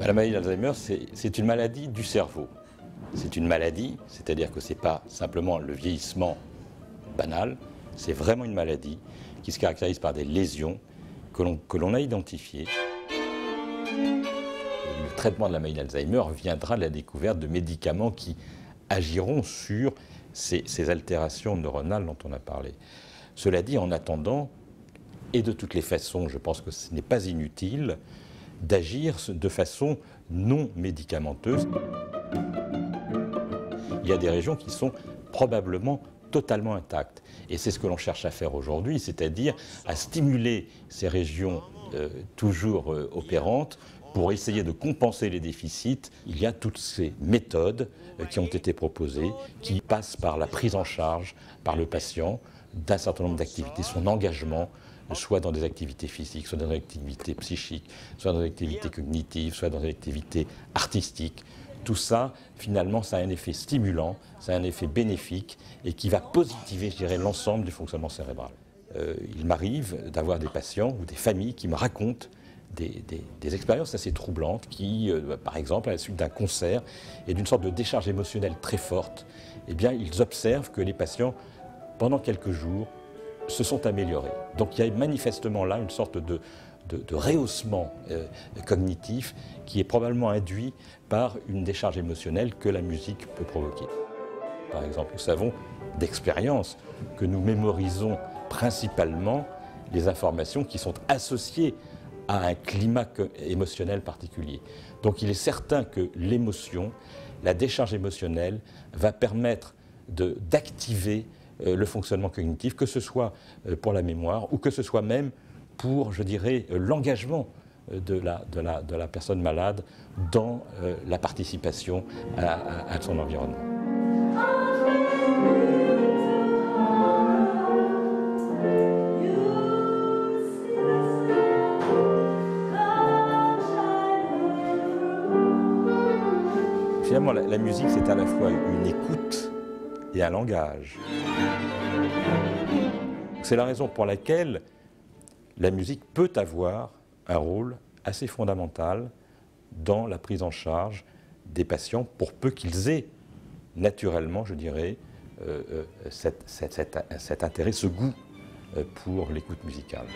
La maladie d'Alzheimer, c'est une maladie du cerveau. C'est une maladie, c'est-à-dire que ce n'est pas simplement le vieillissement banal, c'est vraiment une maladie qui se caractérise par des lésions que l'on a identifiées. Le traitement de la maladie d'Alzheimer viendra de la découverte de médicaments qui agiront sur ces altérations neuronales dont on a parlé. Cela dit, en attendant, et de toutes les façons, je pense que ce n'est pas inutile d'agir de façon non médicamenteuse. Il y a des régions qui sont probablement totalement intactes. Et c'est ce que l'on cherche à faire aujourd'hui, c'est-à-dire à stimuler ces régions toujours opérantes pour essayer de compenser les déficits. Il y a toutes ces méthodes qui ont été proposées, qui passent par la prise en charge par le patient d'un certain nombre d'activités, son engagement, soit dans des activités physiques, soit dans des activités psychiques, soit dans des activités cognitives, soit dans des activités artistiques. Tout ça, finalement, ça a un effet stimulant, ça a un effet bénéfique et qui va positiver, je dirais, l'ensemble du fonctionnement cérébral. Il m'arrive d'avoir des patients ou des familles qui me racontent des expériences assez troublantes qui, par exemple, à la suite d'un concert et d'une sorte de décharge émotionnelle très forte, eh bien, ils observent que les patients, pendant quelques jours, se sont améliorés. Donc il y a manifestement là une sorte de rehaussement cognitif qui est probablement induit par une décharge émotionnelle que la musique peut provoquer. Par exemple, nous savons d'expérience que nous mémorisons principalement les informations qui sont associées à un climat émotionnel particulier. Donc il est certain que l'émotion, la décharge émotionnelle, va permettre d'activer le fonctionnement cognitif, que ce soit pour la mémoire ou que ce soit même pour, je dirais, l'engagement de la personne malade dans la participation à son environnement. Finalement, la musique, c'est à la fois une écoute et un langage. C'est la raison pour laquelle la musique peut avoir un rôle assez fondamental dans la prise en charge des patients, pour peu qu'ils aient naturellement, je dirais, cet intérêt, ce goût pour l'écoute musicale.